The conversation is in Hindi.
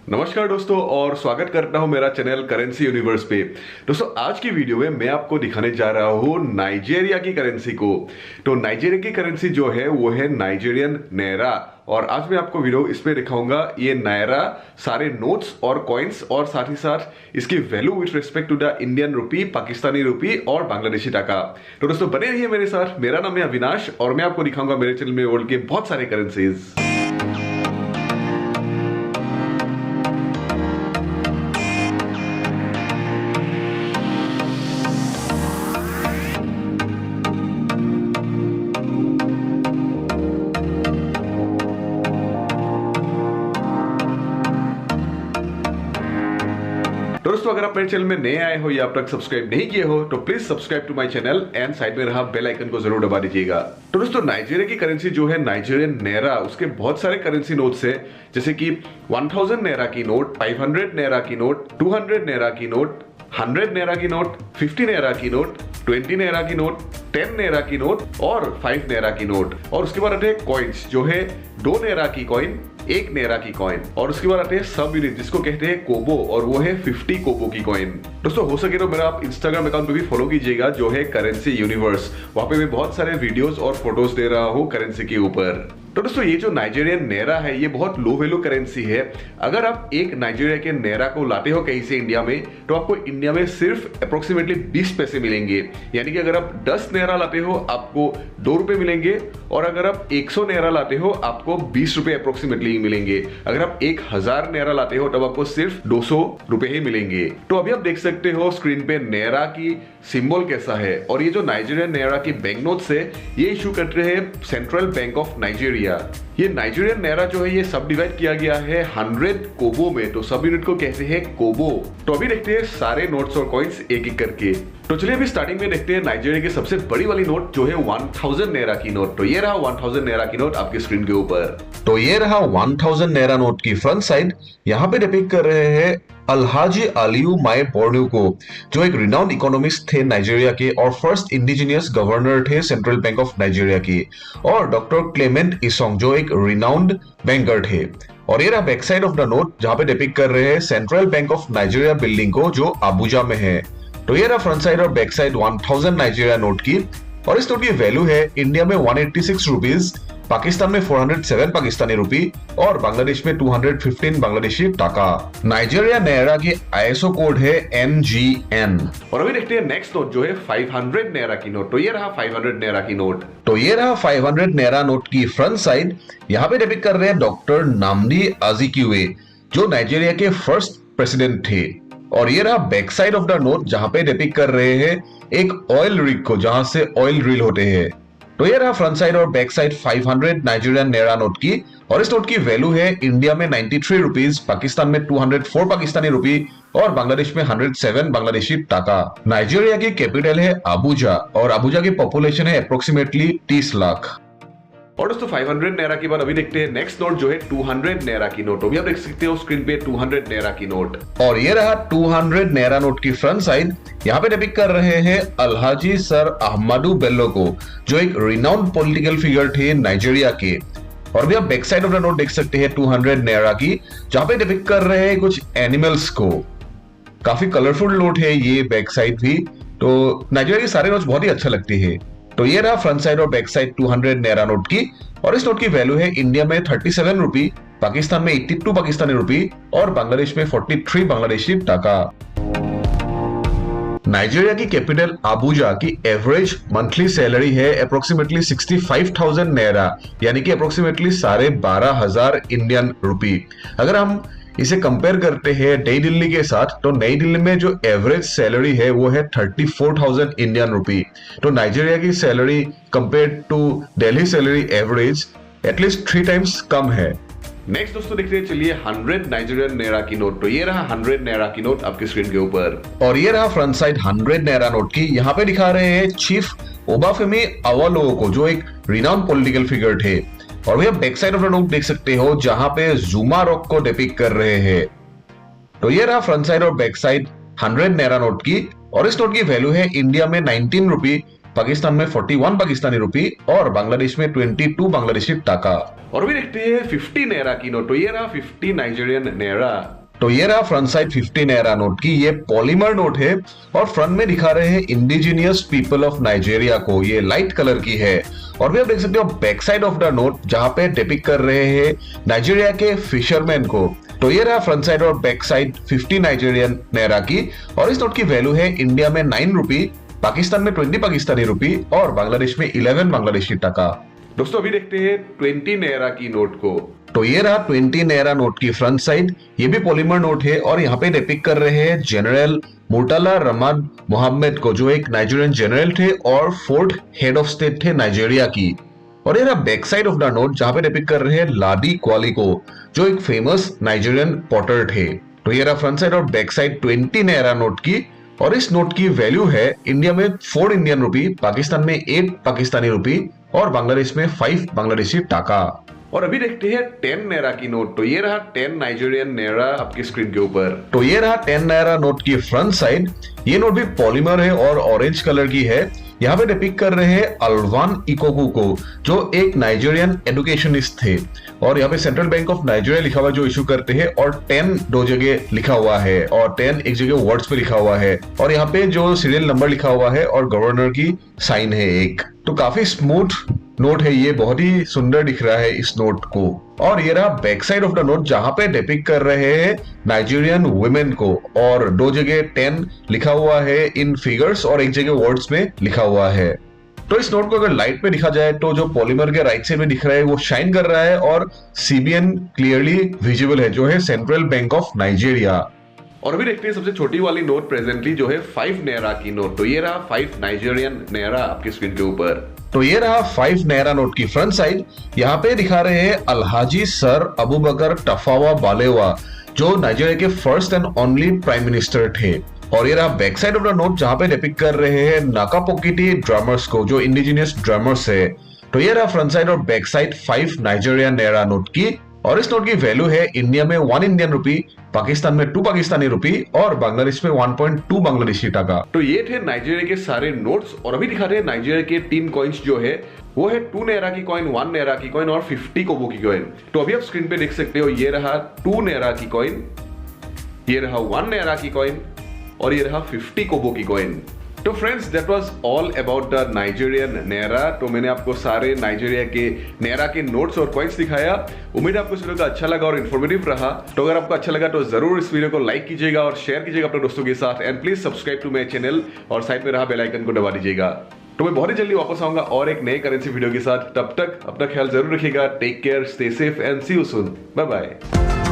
नमस्कार दोस्तों और स्वागत करता हूं मेरा चैनल करेंसी यूनिवर्स पे। दोस्तों आज की वीडियो में मैं आपको दिखाने जा रहा हूं नाइजीरिया की करेंसी को। तो नाइजीरिया की करेंसी जो है वो है नाइजीरियन नायरा और आज मैं आपको वीडियो इस पे दिखाऊंगा ये नायरा सारे नोट्स और कॉइन्स और साथ ही साथ इसकी value with respect to the Indian rupee, Pakistani rupee और बांग्लादेशी टाका। तो दोस्तों बने रहिए मेरे साथ। मेरा नाम है अविनाश और मैं आपको दिखाऊंगा मेरे चैनल में वर्ल्ड के बहुत सारे करेंसीज। तो दोस्तों अगर आप मेरे चैनल में नए आए हो या अब तक सब्सक्राइब नहीं किए हो तो please subscribe to my channel and side में रहा बेल आइकन को जरूर दबा दीजिएगा। तो दोस्तों नाइजीरिया की करेंसी जो है नाइजीरियन नायरा, उसके बहुत सारे करेंसी नोट्स है जैसे कि 1000 नायरा की नोट, 500 नायरा की नोट, 200 नायरा की नोट, 100 नायरा की नोट, 50 नायरा की नोट, 20 नायरा की नोट, 10 नायरा की नोट और 5 नायरा की नोट। और उसके बाद आते हैं कॉइन्स जो है 2 नायरा की कॉइन, 1 नायरा की कॉइन और उसके बाद आते हैं सब यूनिट जिसको कहते हैं कोबो और वो है 50 कोबो की कॉइन। दोस्तों हो सके तो मेरा आप इंस्टाग्राम अकाउंट पे भी फॉलो कीजिएगा जो है करेंसी यूनिवर्स। वहां पे मैं बहुत सारे वीडियोस और फोटोज दे रहा हूँ करेंसी के ऊपर। तो दोस्तों ये जो नाइजीरियन नायरा है ये बहुत लो वैल्यू करेंसी है। अगर आप एक नाइजीरिया के नायरा को लाते हो कहीं से इंडिया में तो आपको इंडिया में सिर्फ अप्रोक्सीमेटली 20 पैसे मिलेंगे। यानी कि अगर आप 10 नायरा लाते हो आपको 2 रुपए मिलेंगे और अगर आप 100 नायरा लाते हो आपको 20 रुपए अप्रोक्सीमेटली मिलेंगे। अगर आप 1000 नायरा लाते हो तब आपको सिर्फ 200 रुपए ही मिलेंगे। तो अभी आप देख सकते हो स्क्रीन पे नायरा की सिंबल कैसा है और ये जो नाइजीरियन नायरा की बैंक नोट्स है ये इशू करते हैं सेंट्रल बैंक ऑफ नाइजीरिया। ये नाइजीरियन नायरा जो है ये सब डिवाइड किया गया है 100 कोबो में, तो सब यूनिट को कहते हैं कोबो। तो अभी देखते हैं सारे नोट्स और कॉइन्स एक एक करके। तो चलिए अभी स्टार्टिंग में देखते हैं नाइजीरिया की सबसे बड़ी वाली नोट जो है 1000 नायरा की नोट। तो ये रहा 1000 नायरा की नोट आपकी स्क्रीन के ऊपर। तो ये रहा 1000 नायरा नोट की फ्रंट साइड। यहाँ पे डिपिक्ट कर रहे हैं अल्हाजी अलियू माय बोर्नो को जो एक रिनाउंड इकोनॉमिस्ट थे नाइजीरिया के और फर्स्ट इंडिजिनियस गवर्नर थे सेंट्रल बैंक ऑफ नाइजीरिया की, और डॉक्टर क्लेमेंट इसोंग जो एक रिनाउंड बैंकर थे। और ये रहा back side of the note जहां पे डिपिक्ट कर रहे हैं central bank of Nigeria building को जो अबुजा में है। तो ये रहा फ्रंट साइड और बैक साइड 1000 नाइजीरिया नोट की। और इस नोट की वैल्यू है इंडिया में 186 रुपीज, पाकिस्तान में 407 पाकिस्तानी रुपी और बांग्लादेश में 215 बांग्लादेशी टाका। नाइजीरिया नायरा की आईएसओ कोड है NGN। और अभी देखते हैं नेक्स्ट नोट जो है 500 नायरा की नोट। तो ये रहा 500 नायरा की नोट। तो ये रहा 500 नायरा नोट की फ्रंट साइड। यहाँ पे डिपिक्ट कर रहे हैं डॉक्टर नामदी अजिकिवे जो नाइजीरिया के फर्स्ट प्रेसिडेंट थे। और ये रहा back side of the note जहां पे डिपिक्ट कर रहे हैं एक ऑयल रिग को जहां से ऑयल ड्रिल होते हैं। तो ये रहा फ्रंट साइड और back side 500 Nigerian naira note की। और इस नोट की वैल्यू है इंडिया में 93 रुपीज, पाकिस्तान में 204 पाकिस्तानी रुपी और बांग्लादेश में 107 बांग्लादेशी टाका। नाइजीरिया की कैपिटल है अबुजा और अबुजा की पॉपुलेशन है अप्रोक्सीमेटली 30 लाख। और दोस्तों 500 नायरा के बाद अभी देखते हैं नेक्स्ट नोट जो है 200 नायरा की नोट। अभी आप देख सकते हो स्क्रीन पे 200 नायरा की नोट। और ये रहा 200 नायरा नोट की फ्रंट साइड। यहाँ पे डिपिक्ट कर रहे हैं अल्हाजी सर अहमदू बेल्लो को जो एक रिनाउंड पॉलिटिकल फिगर थे नाइजीरिया के। और भी आप back side of the note देख सकते हैं 200 नायरा की जहां पे डिपिक्ट कर रहे हैं कुछ एनिमल्स को। काफी कलरफुल नोट है ये बैक साइड भी। तो नाइजीरिया के सारे नोट्स बहुत ही अच्छा लगते हैं। तो ये रहा फ्रंट साइड और बैक साइड 200 नायरा नोट की। और इस नोट की वैल्यू है इंडिया में 37 रुपी, पाकिस्तान में 82 पाकिस्तानी रुपी और बांग्लादेश में 43 बांग्लादेशी टाका। नाइजीरिया की कैपिटल अबुजा की एवरेज मंथली सैलरी है अप्रोक्सीमेटली 65,000 नायरा, यानी कि अप्रोक्सीमेटली 12,500 इंडियन रुपी। अगर हम इसे कंपेयर करते हैं नई दिल्ली के साथ तो नई दिल्ली में जो एवरेज सैलरी है वो है 34,000 इंडियन रुपी। तो नाइजीरिया की salary compare to Delhi salary average at least 3 times कम है। नेक्स्ट दोस्तों देखते हैं चलिए 100 नाइजीरियन नायरा की नोट। तो ये रहा 100 नायरा की नोट आपकी स्क्रीन के ऊपर। और ये रहा फ्रंट साइड 100 नायरा नोट की। यहाँ पे दिखा रहे हैं चीफ ओबाफेमी अवालोwo को जो एक रिनाउंड पॉलिटिकल फिगर थे। और भैया back side of the note देख सकते हो जहां पे जुमा रॉक को डिपिक्ट कर रहे हैं। तो ये रहा फ्रंट साइड और बैक साइड 100 नायरा नोट की। और इस नोट की वैल्यू है इंडिया में 19 रुपी, पाकिस्तान में 41 पाकिस्तानी रुपी और बांग्लादेश में 22 बांग्लादेशी टाका। और अभी देखते हैं 50 नेरा की नोट। तो ये रहा 50 नाइजीरियन नेरा। तो ये रहा फ्रंट साइड 50 नेरा नोट की। ये पॉलीमर नोट है और फ्रंट में दिखा रहे हैं इंडिजिनियस पीपल ऑफ नाइजीरिया को। ये लाइट कलर की है। और भी आप देख सकते हो back side of the note जहां पे डिपिक्ट कर रहे हैं नाइजीरिया के फिशरमैन को। तो ये रहा फ्रंट साइड और बैक साइड 50 नाइजीरियन नेरा की। और इस नोट की वैल्यू है इंडिया में 9 रुपी, पाकिस्तान में 20 पाकिस्तानी रुपी और बांग्लादेश में 11 बांग्लादेशी टाका। दोस्तों अभी देखते हैं 20 नेरा की नोट को। तो ये रहा 20 नेरा नोट की फ्रंट साइड। ये भी पॉलीमर नोट है और यहाँ पे डिपिक्ट कर रहे हैं जनरल मुर्तला रमान मोहम्मद को, जो एक नाइजीरियन जनरल थे और फोर्थ हेड ऑफ स्टेट थे नाइजीरिया की। और ये रहा back side of the note जहां पे डिपिक्ट कर रहे हैं लादी क्वाली को, जो एक फेमस नाइजीरियन पॉटर थे। तो ये रहा फ्रंट साइड और बैक साइड 20 नेरा नोट की। और इस नोट की वैल्यू है इंडिया में 4 इंडियन रुपी, पाकिस्तान में 8 पाकिस्तानी रुपी और बांग्लादेश में 5 बांग्लादेशी टाका। और अभी देखते हैं 10 नेरा की नोट। तो ये रहा 10 नाइजीरियन नेरा आपकी स्क्रीन के ऊपर। तो ये रहा 10 नेरा नोट की फ्रंट साइड। ये नोट भी पॉलीमर है और ऑरेंज कलर की है। यहाँ पे डिपिक्ट कर रहे हैं अल्वान इकोकू को, जो एक नाइजीरियन एजुकेशनिस्ट थे। और यहाँ पे सेंट्रल बैंक ऑफ नाइजीरिया लिखा हुआ जो इशू करते हैं और 10 दो जगह लिखा हुआ है और 10 एक जगह वर्ड्स पे लिखा हुआ है। और यहाँ पे जो सीरियल नंबर लिखा हुआ है और गवर्नर की साइन है एक। तो काफी स्मूथ नोट है ये, बहुत ही सुंदर दिख रहा है इस नोट को। और ये रहा back side of the note जहां पे डिपिक्ट कर रहे हैं नाइजीरियन वुमेन को और 2 जगह 10 लिखा हुआ है इन फिगर्स और एक जगह वर्ड्स में लिखा हुआ है। तो इस नोट को अगर लाइट में दिखा जाए तो जो पॉलीमर के राइट साइड में दिख रहा है वो शाइन कर रहा है और CBN क्लियरली विजिबल है, जो है सेंट्रल बैंक ऑफ नाइजीरिया। और अभी देखते हैं सबसे छोटी वाली नोट प्रेजेंटली जो है 5 नेरा की नोट। तो ये रहा 5 नाइजीरियन नेरा आपकी स्क्रीन के ऊपर। तो ये रहा 5 नेरा नोट की फ्रंट साइड। यहाँ पे दिखा रहे हैं अलहाजी सर अबू बकर टफावा बालेवा, जो नाइजीरिया के first and only prime minister थे। और ये रहा back side of the note जहां पे डिपिक्ट कर रहे हैं नाकापोकिटी ड्रमर्स को, जो इंडिजिनियस ड्रमर्स है। तो ये रहा फ्रंट साइड और बैक साइड 5 नाइजीरियन नेरा नोट की। और इस नोट की वैल्यू है इंडिया में 1 इंडियन रुपी, पाकिस्तान में 2 पाकिस्तानी रुपी और बांग्लादेश में 1.2 बांग्लादेशी टाका। तो ये थे नाइजीरिया के सारे नोट्स। और अभी दिखा रहे हैं नाइजीरिया के 3 कॉइन्स जो है वो है 2 नेरा की कॉइन, 1 नेरा की कॉइन और 50 कोबो की कॉइन। तो अभी आप स्क्रीन पे देख सकते हो, ये रहा 2 नेरा की कॉइन, ये रहा 1 नेरा की कॉइन और ये रहा 50 कोबो की कॉइन। तो friends that was all about the Nigerian naira. तो मैंने आपको सारे नाइजीरिया के नेरा के नोट्स और कॉइन्स दिखाया। उम्मीद है आपको इस वीडियो का अच्छा लगा और इन्फॉर्मेटिव रहा। तो अगर आपको अच्छा लगा तो जरूर इस वीडियो को लाइक कीजिएगा और शेयर कीजिएगा अपने दोस्तों के साथ। And please subscribe to my channel और साइड में रहा बेल आइकन को दबा दीजिएगा। तो मैं बहुत ही जल्दी वापस आऊंगा और एक नए करेंसी वीडियो के साथ। तब तक अपना ख्याल जरूर रखिएगा। Take care, stay safe and see you soon. Bye bye.